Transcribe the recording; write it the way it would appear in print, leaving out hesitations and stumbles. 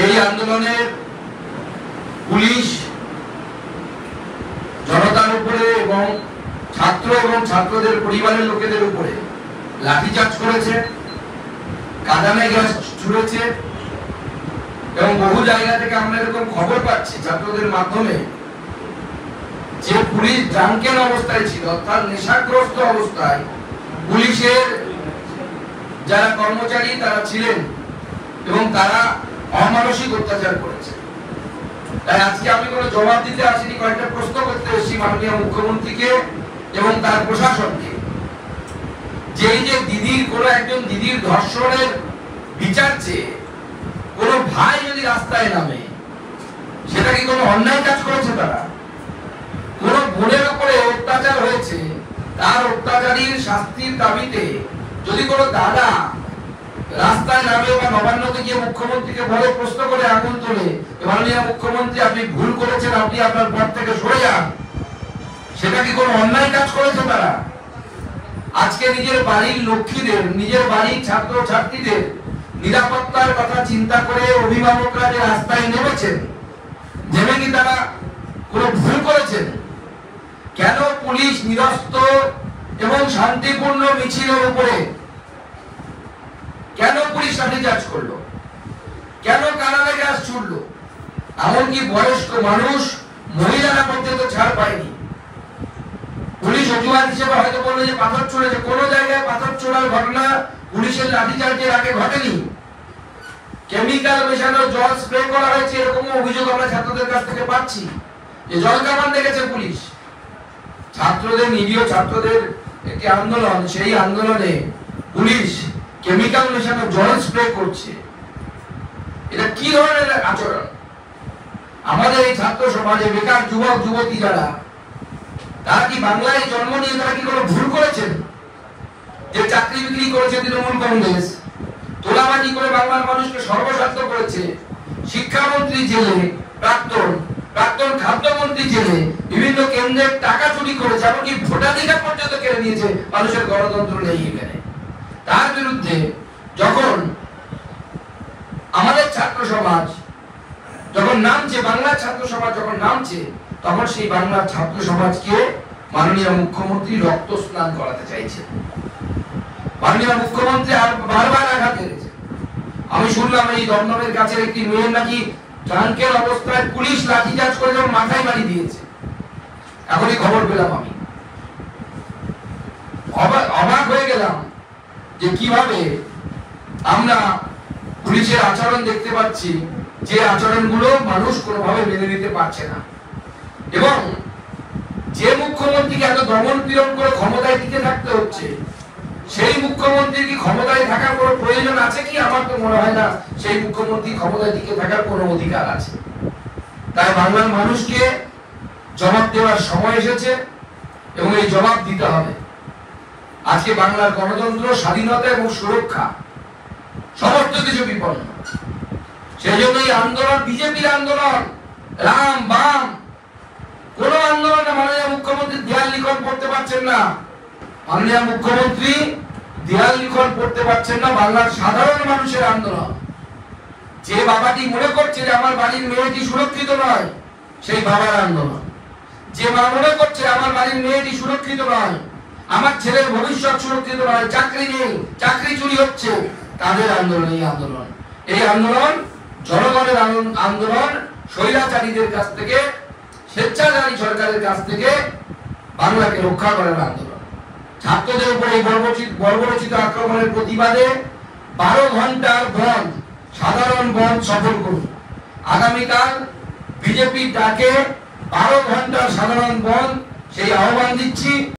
এই আন্দোলনের পুলিশ জনতার উপরে এবং ছাত্র এবং ছাত্রদের পরিবারের লোকেদের উপরে লাঠিচার্জ করেছে, কাঁদানে গ্যাস ছুড়েছে এবং বহু জায়গা থেকে আমরা এরকম খবর পাচ্ছি ছাত্রদের মাধ্যমে যে পুলিশ ড্রাঙ্কেন অবস্থায় ছিল, অর্থাৎ নেশাগ্রস্ত অবস্থায় পুলিশের যারা কর্মচারী তারা ছিলেন এবং তারা অমানসিক অত্যাচার করেছে। তাই আজকে আমি কোনো জবাব দিতে আসিনি, কয়েকটা প্রশ্ন করতে এসেছি মাননীয় মুখ্যমন্ত্রীকে এবং তার প্রশাসনকে, যে এই যে কোনো একজন দিদির ধর্ষণের বিচার চেয়ে কোনো ভাই যদি রাস্তায় নামে, সেটা কি কোনো অন্যায় কাজ করেছে? তারা কোন বোনের উপরে অত্যাচার হয়েছে, তার অত্যাচারীর শাস্তির দাবিতে যদি কোনো দাদা রাস্তায় নামে বা নবান্নতে গিয়ে মুখ্যমন্ত্রীকে বলে, প্রশ্ন করে আগুন তোলে, মাননীয় মুখ্যমন্ত্রী আপনি ভুল করেছেন, আপনি আপনার পদ থেকে সরে যান, সেটা কি কোনো অন্যায় কাজ করেছে তারা? আজকে নিজের বাড়ির লক্ষ্মীদের, নিজের বাড়ির ছাত্র ছাত্রীদের নিরাপত্তার কথা চিন্তা করে অভিভাবকরা যে রাস্তায় নেমেছেন, নেমে কি তারা কোনো ভুল করেছেন? কেন পুলিশ নিরস্ত্র এবং শান্তিপূর্ণ মিছিলের উপরে কেন পুলিশ লাঠিচার্জ করলো? কেন কাঁদানে গ্যাস ছুড়লো? এমনকি বয়স্ক মানুষ, মহিলারা পর্যন্ত ছাড় পায়নি। পুলিশ অজুহাত হিসেবে হয়তো বললো যে পাথর ছুড়েছে, কোন জায়গায় পাথর ছোড়ার ঘটনা পুলিশের লাঠিচার্জের আগে ঘটেনি। কেমিক্যাল মেশানো জল স্প্রে করা হয়েছে, এরকম অভিযোগ আমরা ছাত্রদের কাছ থেকে পাচ্ছি, যে জল কামান দেখেছে পুলিশ। ছাত্রদের, নিরীহ ছাত্রদের একটি আন্দোলন, সেই আন্দোলনে পুলিশ কেমিক্যাল মেশানো জল স্প্রে করছে। এটা কি ধরনের আচরণ? আমাদের এই ছাত্র সমাজে বেকার যুবক যুবতী যারা, তারা কি বাংলায় জন্ম নিয়ে তারা কি কোনো ভুল করেছেন? যে চাকরি বিক্রি করেছে তৃণমূল কংগ্রেস, তোলাবাজি করে বাংলার মানুষকে সর্বস্বার্থ করেছে, শিক্ষামন্ত্রী জেলে, প্রাক্তন খাদ্যমন্ত্রী জেলে, বিভিন্ন কেন্দ্রের টাকা চুরি করেছে, এমনকি ভোটাধিকার পর্যন্ত কেড়ে নিয়েছে, মানুষের গণতন্ত্র নেই এখানে। তার বিরুদ্ধে যখন আমাদের ছাত্র সমাজ যখন নামছে, বাংলার ছাত্র সমাজ যখন নামছে, তখন সেই বাংলার ছাত্র সমাজকে মাননীয় মুখ্যমন্ত্রী রক্ত স্নান করাতে চাইছে। মাননীয় মুখ্যমন্ত্রী আর বারবার আঘাত এনেছে। আমি শুনলাম এই দমদমের কাছে একটি মেয়ের নাকি ড্রাঙ্কের অবস্থায় পুলিশ লাঠিচার্জ করে যখন মাথায় বাড়ি দিয়েছে। এখনই খবর পেলাম, আমি অবাক হয়ে গেলাম যে কিভাবে আমরা পুলিশের আচরণ দেখতে পাচ্ছি, যে আচরণগুলো মানুষ কোনোভাবে মেনে নিতে পারছে না। এবং যে মুখ্যমন্ত্রীকে এত দমন পীড়ন করে ক্ষমতায় টিকে থাকতে হচ্ছে, সেই মুখ্যমন্ত্রীর কি ক্ষমতায় থাকার কোনো প্রয়োজন আছে কি? আমার তো মনে হয় না সেই মুখ্যমন্ত্রী ক্ষমতায় টিকে থাকার কোনো অধিকার আছে। তাই বাংলার মানুষকে জবাব দেওয়ার সময় এসেছে এবং এই জবাব দিতে হবে। আজকে বাংলার গণতন্ত্র, স্বাধীনতা এবং সুরক্ষা সমস্ত কিছু বিপন্ন। সেই জন্য এই আন্দোলন বিজেপির আন্দোলন, রাম বাম কোন আন্দোলনে মাননীয় মুখ্যমন্ত্রী দেয়াল লিখন পড়তে পারছেন না। মাননীয় মুখ্যমন্ত্রী দেয়াল লিখন পড়তে পারছেন না, বাংলার সাধারণ মানুষের আন্দোলন। যে বাবাটি মনে করছে যে আমার বাড়ির মেয়েটি সুরক্ষিত নয়, সেই বাবার আন্দোলন। যে মা মনে করছে আমার বাড়ির মেয়েটি সুরক্ষিত নয়, আমার ছেলের ভবিষ্যৎ সুরক্ষিত নয়, চাকরি নেই, চাকরি চুরি হচ্ছে, তাদের আন্দোলন এই আন্দোলন। এই আন্দোলন জনগণের আন্দোলন, স্বৈরাচারীদের কাছ থেকে, স্বেচ্ছাচারী সরকারের কাছ থেকে বাংলাকে রক্ষা করার আন্দোলন। ছাত্রদের উপর এই বর্বরচিত আক্রমণের প্রতিবাদে 12 ঘন্টার বন্ধ, সাধারণ বন্ধ সফল করুন। আগামীকাল বিজেপির ডাকে 12 ঘন্টার সাধারণ বন্ধ, সেই আহ্বান দিচ্ছি।